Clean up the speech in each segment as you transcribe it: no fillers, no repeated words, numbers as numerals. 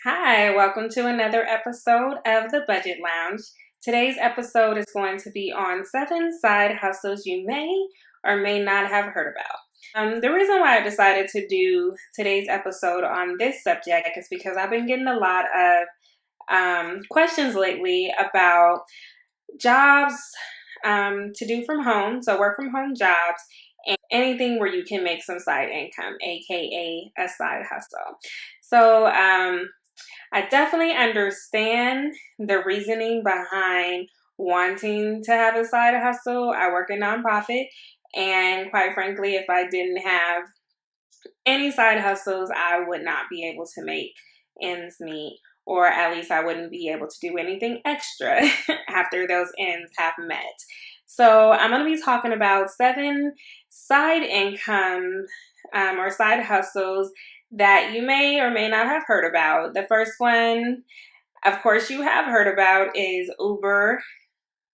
Hi, welcome to another episode of the Budget Lounge. Today's episode is going to be on 7 side hustles you may or may not have heard about. The reason why I decided to do today's episode on this subject is because I've been getting a lot of questions lately about jobs to do from home, so work from home jobs, and anything where you can make some side income, aka a side hustle. So, I definitely understand the reasoning behind wanting to have a side hustle. I work a nonprofit, and quite frankly, if I didn't have any side hustles, I would not be able to make ends meet, or at least I wouldn't be able to do anything extra after those ends have met. So, I'm going to be talking about 7 side income or side hustles that you may or may not have heard about. The first one, of course, you have heard about is Uber,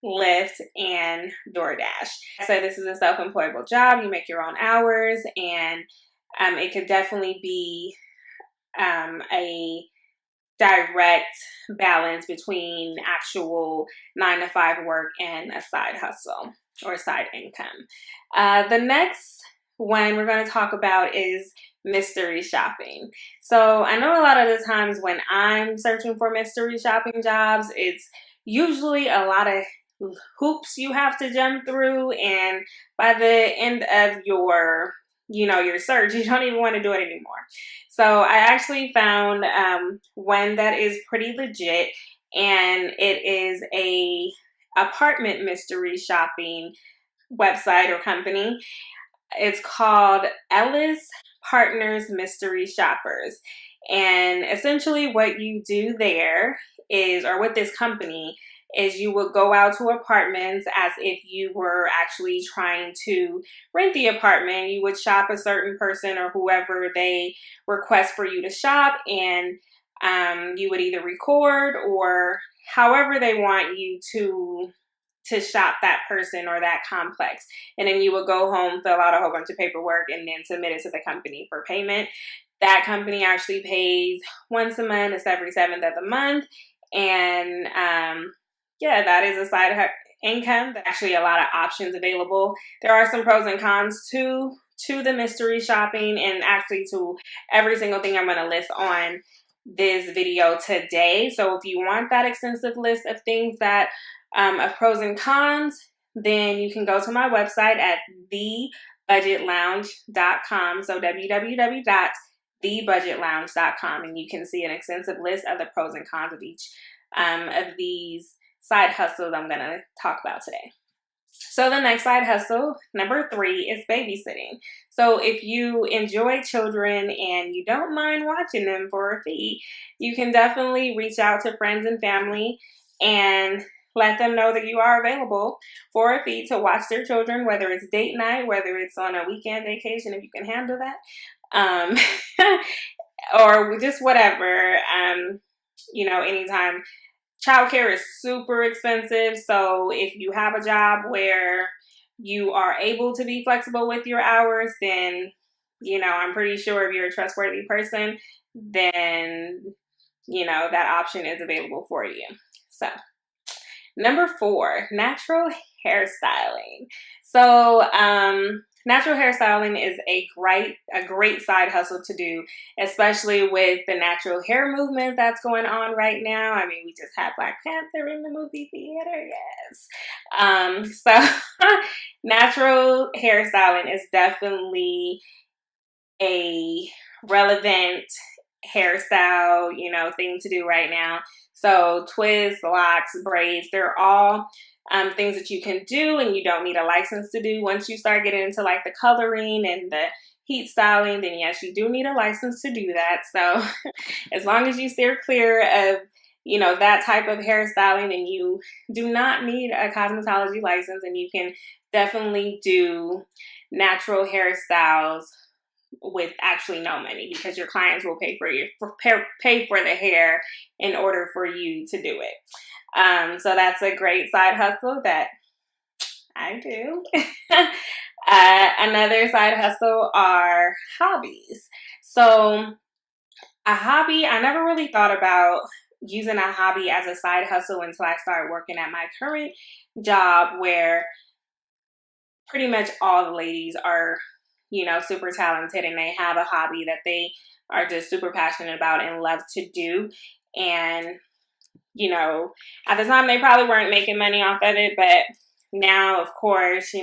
Lyft, and DoorDash. So this is a self-employable job. You make your own hours, and it could definitely be a direct balance between actual 9 to 5 work and a side hustle or side income. The next one we're going to talk about is mystery shopping. So I know a lot of the times when I'm searching for mystery shopping jobs, it's usually a lot of hoops you have to jump through, and by the end of your search, you don't even want to do it anymore. So I actually found one that is pretty legit, and it is a apartment mystery shopping website or company. It's called Ellis Partners Mystery Shoppers. And essentially what you do there is, or with this company, is you would go out to apartments as if you were actually trying to rent the apartment. You would shop a certain person or whoever they request for you to shop, and you would either record or however they want you to shop that person or that complex. And then you would go home, fill out a whole bunch of paperwork, and then submit it to the company for payment. That company actually pays once a month. It's every 7th of the month. And that is a side income. There's actually a lot of options available. There are some pros and cons to the mystery shopping, and actually to every single thing I'm going to list on this video today. So if you want that extensive list of things that of pros and cons, then you can go to my website at thebudgetlounge.com. So www.thebudgetlounge.com, and you can see an extensive list of the pros and cons of each of these side hustles I'm going to talk about today. So the next side hustle, number 3, is babysitting. So if you enjoy children and you don't mind watching them for a fee, you can definitely reach out to friends and family and let them know that you are available for a fee to watch their children, whether it's date night, whether it's on a weekend vacation, if you can handle that, or just whatever, anytime. Childcare is super expensive, so if you have a job where you are able to be flexible with your hours, then, I'm pretty sure if you're a trustworthy person, then, that option is available for you. So, number 4, natural hairstyling. So, natural hairstyling is a great side hustle to do, especially with the natural hair movement that's going on right now. I mean, we just had Black Panther in the movie theater, yes. So natural hairstyling is definitely a relevant hairstyle, thing to do right now. So twists, locks, braids, they're all things that you can do, and you don't need a license to do. Once you start getting into like the coloring and the heat styling, then yes, you do need a license to do that. So as long as you steer clear of, that type of hairstyling, then you do not need a cosmetology license, and you can definitely do natural hairstyles with actually no money, because your clients will pay for the hair in order for you to do it. So that's a great side hustle that I do. Another side hustle are hobbies. So A hobby, I never really thought about using a hobby as a side hustle until I started working at my current job, where pretty much all the ladies are, super talented, and they have a hobby that they are just super passionate about and love to do. And, at the time they probably weren't making money off of it, but now, of course,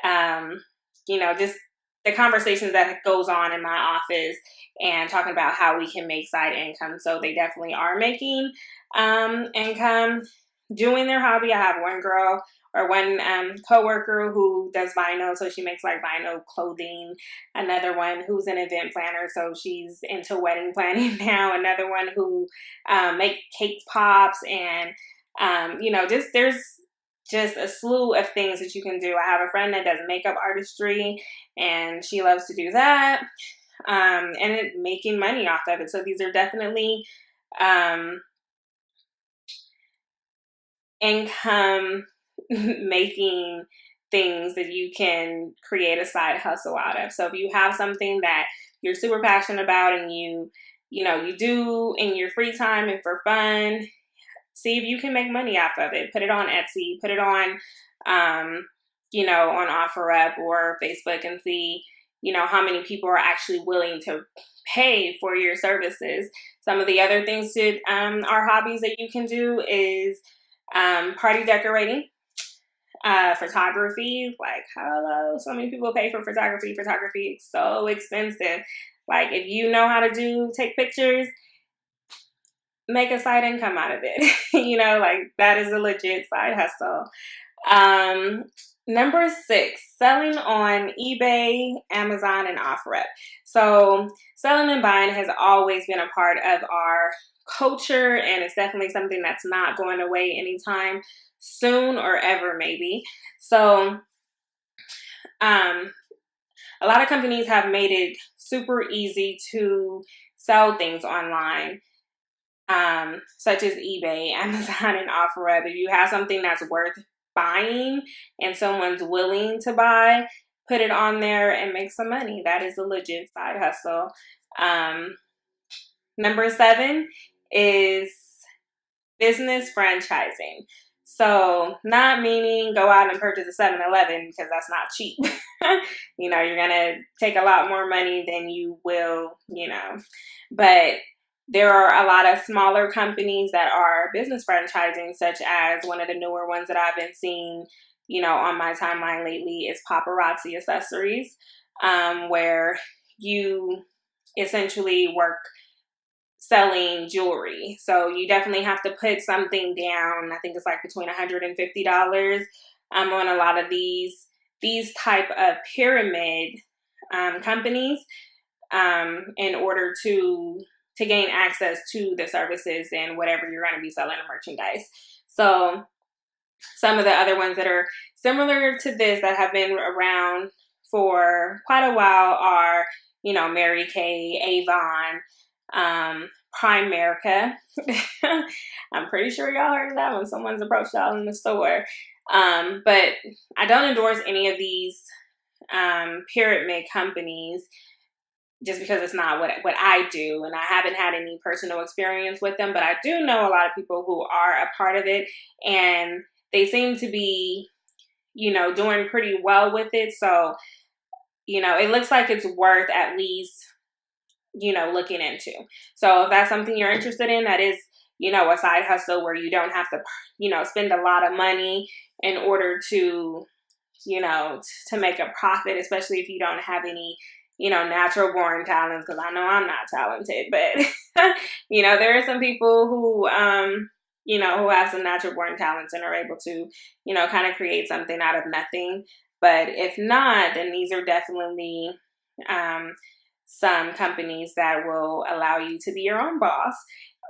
um, just the conversations that goes on in my office and talking about how we can make side income. So they definitely are making income doing their hobby. I have one girl or one coworker who does vinyl, so she makes like vinyl clothing. Another one who's an event planner, so she's into wedding planning now. Another one who make cake pops, and just there's just a slew of things that you can do. I have a friend that does makeup artistry, and she loves to do that, and making money off of it. So these are definitely income making things that you can create a side hustle out of. So if you have something that you're super passionate about, and you do in your free time and for fun, see if you can make money off of it. Put it on Etsy, put it on, on OfferUp or Facebook, and see, how many people are actually willing to pay for your services. Some of the other things that are hobbies that you can do is party decorating, photography. Like, hello, so many people pay for photography. Photography is so expensive. Like, if you know how to take pictures, make a side income out of it. Like, that is a legit side hustle. Number 6, selling on eBay, Amazon, and OfferUp. So selling and buying has always been a part of our culture, and it's definitely something that's not going away anytime soon, or ever, maybe. So a lot of companies have made it super easy to sell things online, such as eBay, Amazon, and OfferUp. If you have something that's worth buying and someone's willing to buy, put it on there and make some money. That is a legit side hustle. Number 7 is business franchising. So not meaning go out and purchase a 7-Eleven, because that's not cheap. You're going to take a lot more money than you will, but there are a lot of smaller companies that are business franchising, such as one of the newer ones that I've been seeing, on my timeline lately is Paparazzi Accessories, where you essentially work selling jewelry. So you definitely have to put something down. I think it's like between $150 on a lot of these type of pyramid companies, in order to gain access to the services and whatever you're going to be selling or merchandise. So some of the other ones that are similar to this that have been around for quite a while are, Mary Kay, Avon, Primerica. I'm pretty sure y'all heard of that when someone's approached y'all in the store. But I don't endorse any of these pyramid companies, just because it's not what I do, and I haven't had any personal experience with them, but I do know a lot of people who are a part of it, and they seem to be, doing pretty well with it. So, it looks like it's worth at least, looking into. So if that's something you're interested in, that is, a side hustle where you don't have to, spend a lot of money in order to, to make a profit, especially if you don't have any, natural born talents, because I know I'm not talented, but, there are some people who, who have some natural born talents and are able to, kind of create something out of nothing. But if not, then these are definitely some companies that will allow you to be your own boss,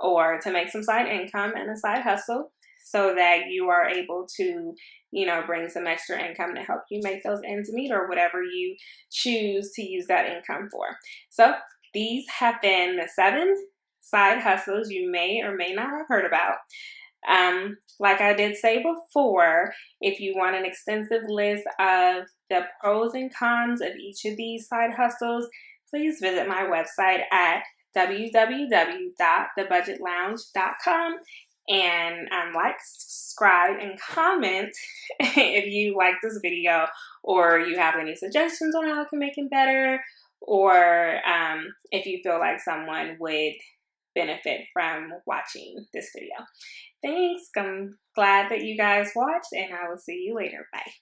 or to make some side income and a side hustle, so that you are able to, bring some extra income to help you make those ends meet, or whatever you choose to use that income for. So these have been the 7 side hustles you may or may not have heard about. Like I did say before, if you want an extensive list of the pros and cons of each of these side hustles, please visit my website at www.thebudgetlounge.com. And like, subscribe, and comment if you like this video, or you have any suggestions on how I can make it better, or if you feel like someone would benefit from watching this video. Thanks. I'm glad that you guys watched, and I will see you later. Bye.